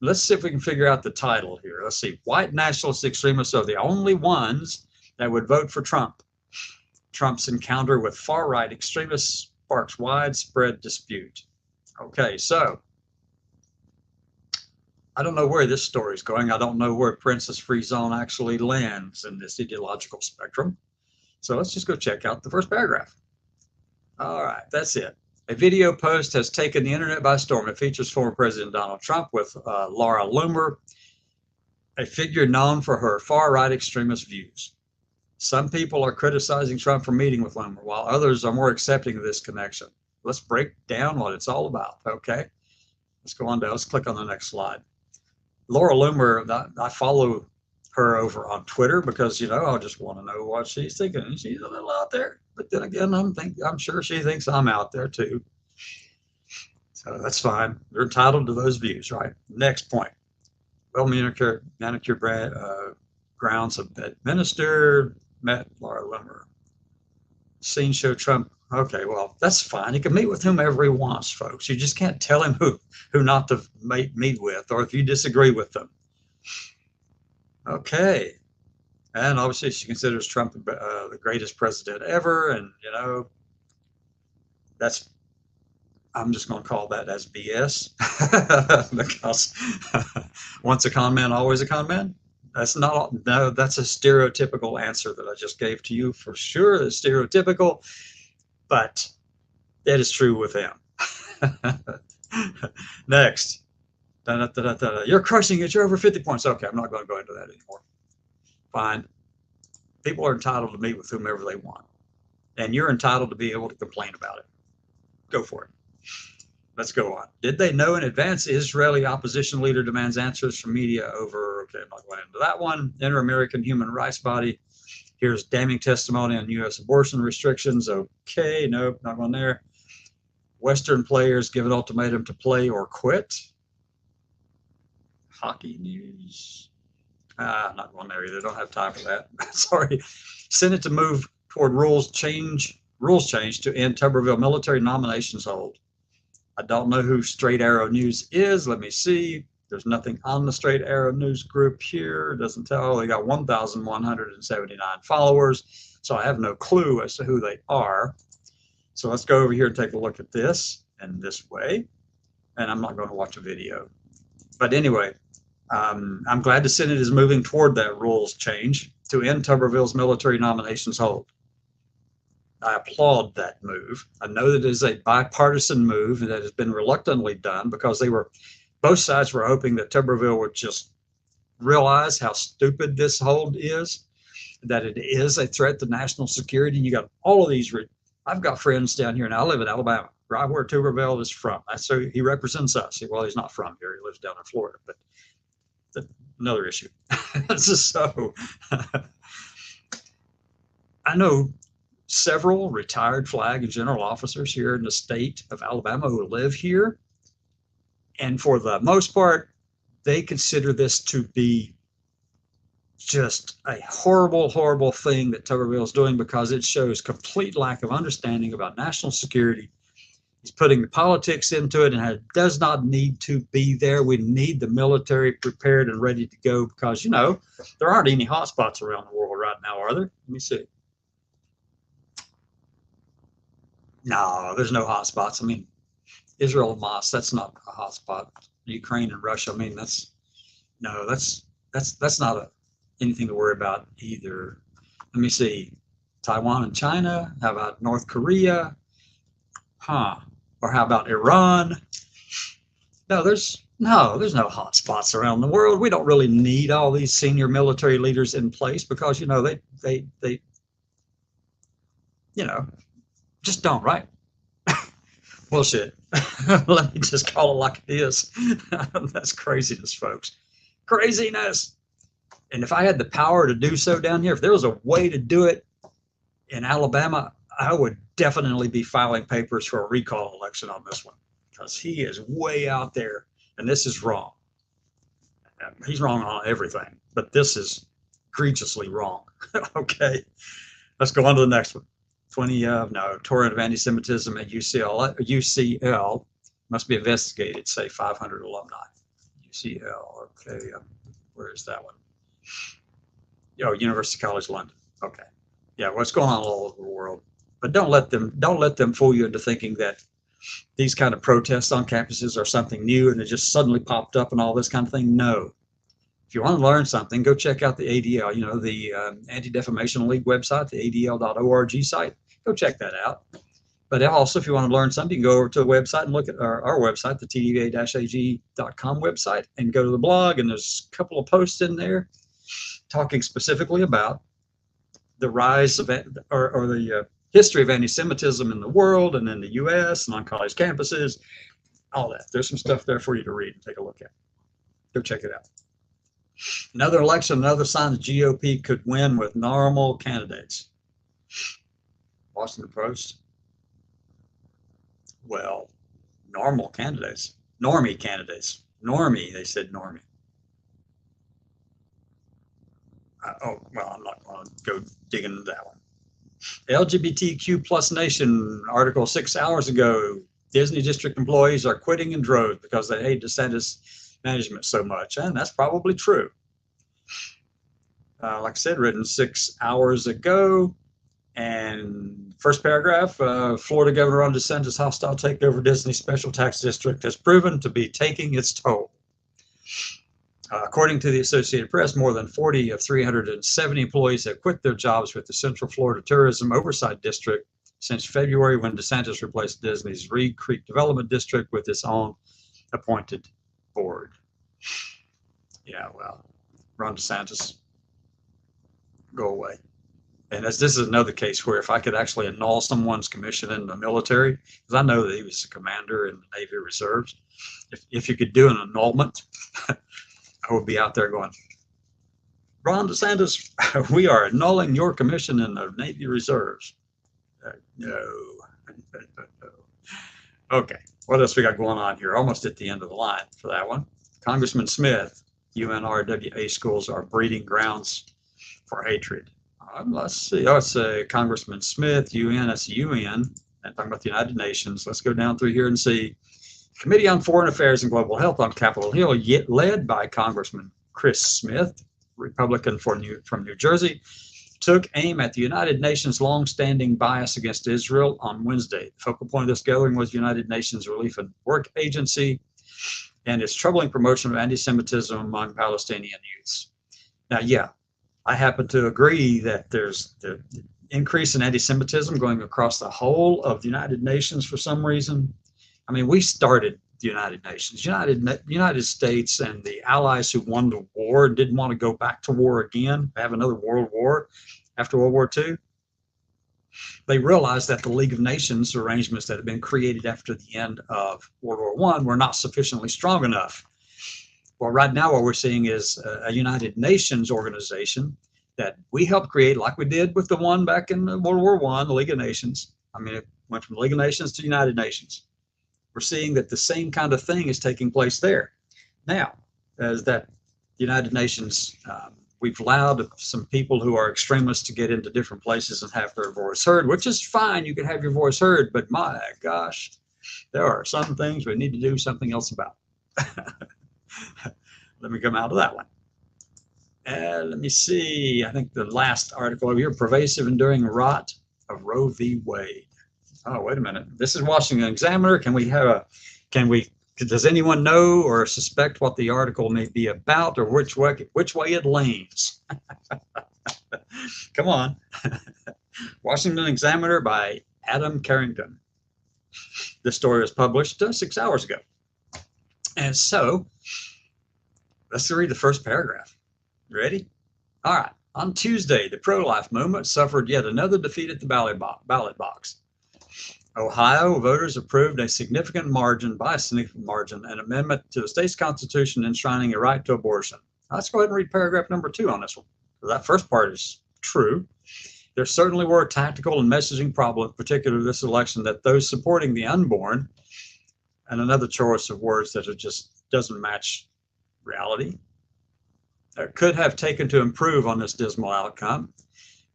let's see if we can figure out the title here. Let's see. White nationalist extremists are the only ones that would vote for Trump. Trump's encounter with far-right extremists sparks widespread dispute. Okay, so I don't know where this story is going. I don't know where Princess Free Zone actually lands in this ideological spectrum. So let's just go check out the first paragraph. All right, that's it. A video post has taken the internet by storm. It features former President Donald Trump with Laura Loomer, a figure known for her far-right extremist views. Some people are criticizing Trump for meeting with Loomer, while others are more accepting of this connection. Let's break down what it's all about, okay? Let's go on down. Let's click on the next slide. Laura Loomer, I follow her over on Twitter because, I just want to know what she's thinking. She's a little out there. But then again, I'm sure she thinks I'm out there too. So that's fine. You're entitled to those views, right? Next point. Well, manicure grounds have been administered. Met Laura Loomer. Scene show Trump. Okay, well, that's fine. He can meet with whomever he wants, folks. You just can't tell him who not to meet with, or if you disagree with them. Okay. And obviously she considers Trump the greatest president ever. And, I'm just going to call that as BS because once a con man, always a con man. That's no, that's a stereotypical answer that I just gave to you for sure. It's stereotypical, but that is true with him. Next. You're crushing it. You're over 50 points. Okay, I'm not going to go into that anymore. Fine. People are entitled to meet with whomever they want. And you're entitled to be able to complain about it. Go for it. Let's go on. Did they know in advance Israeli opposition leader demands answers from media over, okay, I'm not going into that one. Inter-American Human Rights Body. Here's damning testimony on U.S. abortion restrictions. Okay, nope, not going there. Western players give an ultimatum to play or quit. Hockey news. Not going there either. Don't have time for that. Sorry. Senate to move toward rules change to end Tuberville military nominations hold. I don't know who Straight Arrow News is. Let me see. There's nothing on the Straight Arrow News group here. It doesn't tell. They got 1,179 followers. So I have no clue as to who they are. So let's go over here and take a look at this in this way. And I'm not going to watch a video. But anyway, I'm glad the Senate is moving toward that rules change to end Tuberville's military nominations hold. I applaud that move. I know that it is a bipartisan move that has been reluctantly done because both sides were hoping that Tuberville would just realize how stupid this hold is, that it is a threat to national security. And you got all of these. I've got friends down here, and I live in Alabama, right where Tuberville is from. So he represents us. Well, he's not from here. He lives down in Florida, but that's another issue. So I know several retired flag and general officers here in the state of Alabama who live here. And for the most part, they consider this to be just a horrible, horrible thing that Tuberville is doing because it shows complete lack of understanding about national security. He's putting the politics into it, and it does not need to be there. We need the military prepared and ready to go because, there aren't any hot spots around the world right now, are there? Let me see. No, there's no hot spots. I mean, Israel and Hamas, that's not a hot spot. Ukraine and Russia, I mean, that's not anything to worry about either. Let me see. Taiwan and China? How about North Korea? Huh? Or how about Iran? No, there's no hot spots around the world. We don't really need all these senior military leaders in place because they just don't, right? Bullshit. Let me just call it like it is. That's craziness, folks. Craziness. And if I had the power to do so down here, if there was a way to do it in Alabama, I would definitely be filing papers for a recall election on this one because he is way out there and this is wrong. He's wrong on everything, but this is egregiously wrong. Okay, let's go on to the next one. Torrent of anti-Semitism at UCL must be investigated, say 500 alumni. UCL, okay, where is that one? University College London. Okay, yeah, what's going on all over the world? But don't let them fool you into thinking that these kind of protests on campuses are something new and it just suddenly popped up and all this kind of thing. No. If you want to learn something, go check out the ADL, the Anti-Defamation League website, the adl.org site. Go check that out. But also, if you want to learn something, you can go over to the website and look at our website, the tdva-ag.com website, and go to the blog. And there's a couple of posts in there talking specifically about the rise of the history of anti-Semitism in the world and in the U.S. and on college campuses, all that. There's some stuff there for you to read and take a look at. Go check it out. Another election, another sign the GOP could win with normal candidates. Washington Post. Well, normal candidates. Normie candidates. Normie, they said normie. I'm not going to go dig into that one. LGBTQ plus nation article 6 hours ago. Disney district employees are quitting in droves because they hate DeSantis management so much. And that's probably true. Like I said, written 6 hours ago. And first paragraph, Florida Governor Ron DeSantis' hostile takeover of Disney Special Tax District has proven to be taking its toll. According to the Associated Press, more than 40 of 370 employees have quit their jobs with the Central Florida Tourism Oversight District since February, when DeSantis replaced Disney's Reed Creek Development District with its own appointed board. Yeah, well, Ron DeSantis, go away. And this is another case where if I could actually annul someone's commission in the military, because I know that he was a commander in the Navy Reserves, if you could do an annulment, I would be out there going, Ron DeSantis, we are annulling your commission in the Navy Reserves. No. Okay, what else we got going on here? Almost at the end of the line for that one. Congressman Smith, UNRWA schools are breeding grounds for hatred. Let's see. It's Congressman Smith, UN, that's UN. I'm talking about the United Nations. Let's go down through here and see. Committee on Foreign Affairs and Global Health on Capitol Hill, led by Congressman Chris Smith, Republican from New Jersey, took aim at the United Nations' long-standing bias against Israel on Wednesday. The focal point of this gathering was United Nations Relief and Work Agency and its troubling promotion of anti-Semitism among Palestinian youths. Now, yeah, I happen to agree that there's the increase in anti-Semitism going across the whole of the United Nations for some reason. I mean, we started the United Nations. United States and the allies who won the war didn't want to go back to war again, have another world war after World War II. They realized that the League of Nations arrangements that had been created after the end of World War I were not sufficiently strong enough. Well, right now what we're seeing is a United Nations organization that we helped create, like we did with the one back in World War I, the League of Nations. I mean, it went from the League of Nations to United Nations. We're seeing that the same kind of thing is taking place there. Now, as that United Nations, we've allowed some people who are extremists to get into different places and have their voice heard, which is fine. You can have your voice heard, but my gosh, there are some things we need to do something else about. Let me come out of that one. Let me see. I think the last article over here, pervasive enduring rot of Roe v. Wade. Oh, wait a minute. This is Washington Examiner. Does anyone know or suspect what the article may be about or which way it leans? Come on. Washington Examiner by Adam Carrington. This story was published 6 hours ago. And so, let's read the first paragraph. Ready? All right. On Tuesday, the pro-life movement suffered yet another defeat at the ballot box. Ohio voters approved by a significant margin, an amendment to the state's constitution enshrining a right to abortion. Let's go ahead and read paragraph number 2 on this one. That first part is true. There certainly were tactical and messaging problems, particularly this election, that those supporting the unborn, and another choice of words that it just doesn't match reality, could have taken to improve on this dismal outcome.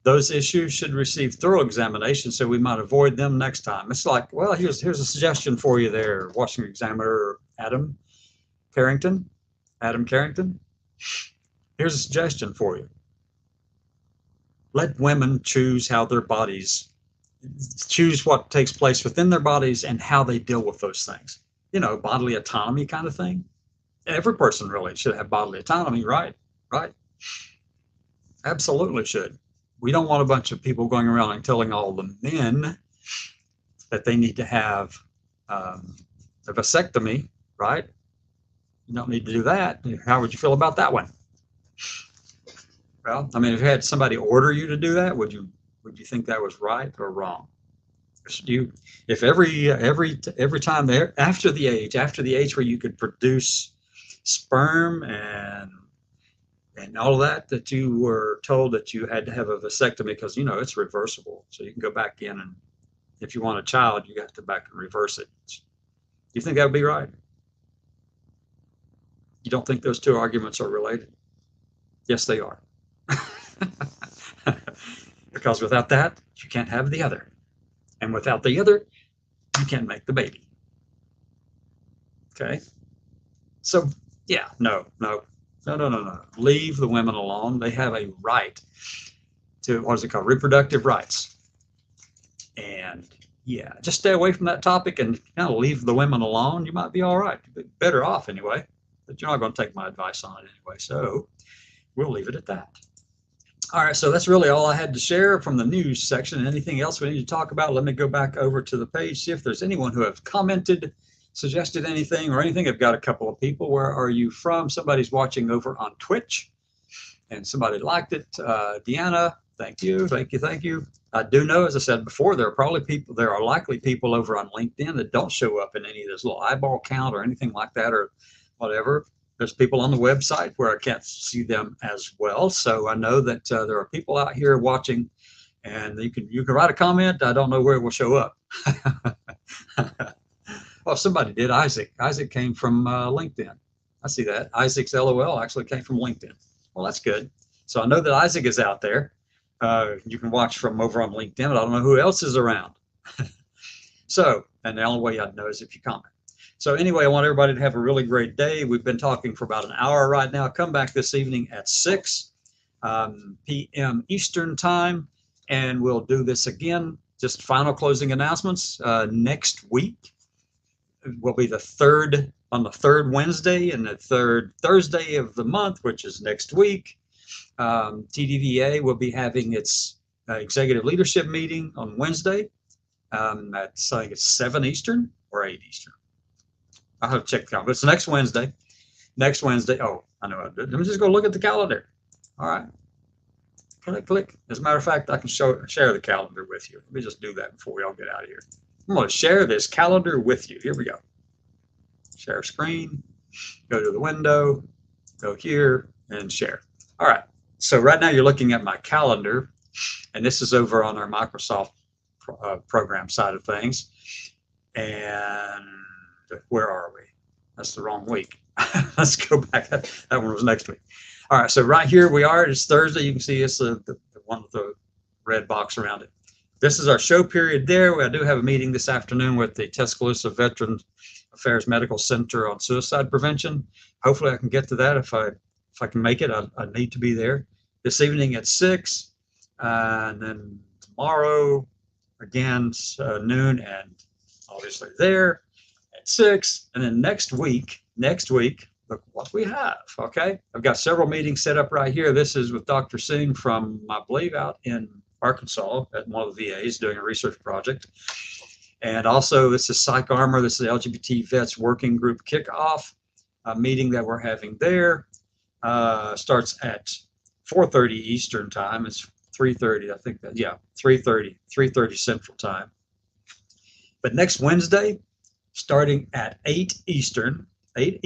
Those issues should receive thorough examination so we might avoid them next time. It's like, well, here's a suggestion for you there, Washington Examiner Adam Carrington. Here's a suggestion for you. Let women choose what takes place within their bodies and how they deal with those things. You know, bodily autonomy kind of thing. Every person really should have bodily autonomy, right? Right? Absolutely should. We don't want a bunch of people going around and telling all the men that they need to have a vasectomy, right? You don't need to do that. How would you feel about that one? Well, I mean, if you had somebody order you to do that, would you think that was right or wrong? If every time there after the age where you could produce sperm and all of that you were told that you had to have a vasectomy because, you know, it's reversible. So you can go back in, and if you want a child, you got to back and reverse it. Do you think that would be right? You don't think those two arguments are related? Yes, they are. Because without that, you can't have the other. And without the other, you can't make the baby. Okay? So, yeah, no. Leave the women alone. They have a right to, what is it called? Reproductive rights. And yeah, just stay away from that topic and kind of leave the women alone. You might be all right. You'd be better off anyway. But you're not going to take my advice on it anyway. So we'll leave it at that. All right, so that's really all I had to share from the news section. Anything else we need to talk about? Let me go back over to the page, see if there's anyone who have commented, suggested anything or anything. I've got a couple of people. Where are you from? Somebody's watching over on Twitch, and somebody liked it. Deanna, thank you. I do know, as I said before, there are likely people over on LinkedIn that don't show up in any of this little eyeball count or anything like that or whatever. There's people on the website where I can't see them as well. So I know that there are people out here watching, and you can write a comment. I don't know where it will show up. Well, somebody did. Isaac came from LinkedIn. I see that. Isaac's LOL actually came from LinkedIn. Well, that's good. So I know that Isaac is out there. You can watch from over on LinkedIn, but I don't know who else is around. So, and the only way I'd know is if you comment. So anyway, I want everybody to have a really great day. We've been talking for about an hour right now. Come back this evening at 6 p.m. Eastern time, and we'll do this again. Just final closing announcements. Next week will be the third Wednesday and the third Thursday of the month, which is next week. TDVA will be having its executive leadership meeting on Wednesday. I think it's 7 Eastern or 8 Eastern. I'll have to check the calendar. It's next Wednesday. Oh, I know. Let me just go look at the calendar. All right. Click. As a matter of fact, I can share the calendar with you. Let me just do that before we all get out of here. I'm going to share this calendar with you. Here we go. Share screen. Go to the window. Go here and share. All right. So right now you're looking at my calendar, and this is over on our Microsoft program side of things. And where are we? That's the wrong week. Let's go back. That one was next week. All right, so right here we are. It's Thursday. You can see it's the one with the red box around it. This is our show period there. I do have a meeting this afternoon with the Tuscaloosa Veterans Affairs Medical Center on suicide prevention. Hopefully I can get to that if I can make it. I need to be there. This evening at 6, and then tomorrow again noon, and obviously there. 6, and then next week, look what we have. Okay, I've got several meetings set up right here. This is with Dr. Soon from, I believe, out in Arkansas at one of the VAs doing a research project. And also this is Psych Armor. This is the LGBT Vets Working Group Kickoff, a meeting that we're having there. Starts at 4:30 Eastern time. It's 3:30, I think that, yeah, 3:30 Central time. But next Wednesday, starting at 8 Eastern, it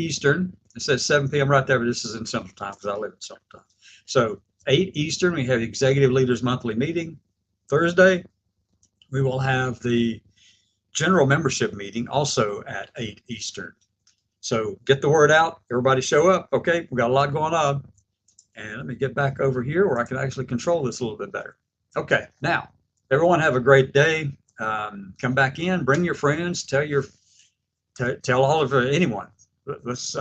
says 7 p.m. right there, but this is in Central Time because I live in Central Time. So 8 Eastern, we have the Executive Leaders Monthly Meeting. Thursday, we will have the General Membership Meeting also at 8 Eastern. So get the word out. Everybody show up. Okay, we got a lot going on. And let me get back over here where I can actually control this a little bit better. Okay, now, everyone have a great day. Come back in, bring your friends, tell all of anyone. Let's,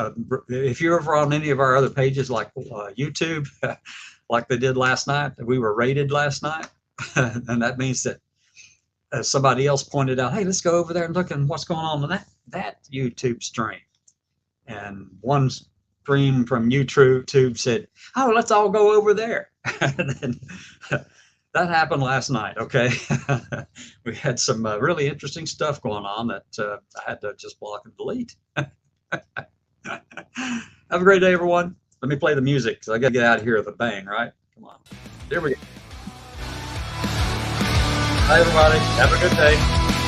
if you're over on any of our other pages like YouTube, like they did last night, we were rated last night, and that means that somebody else pointed out, hey, let's go over there and look at what's going on with that YouTube stream. And one stream from YouTube said, oh, let's all go over there. And that happened last night, okay? We had some really interesting stuff going on that I had to just block and delete. Have a great day, everyone. Let me play the music because I got to get out of here with a bang, right? Come on. There we go. Hi, everybody. Have a good day.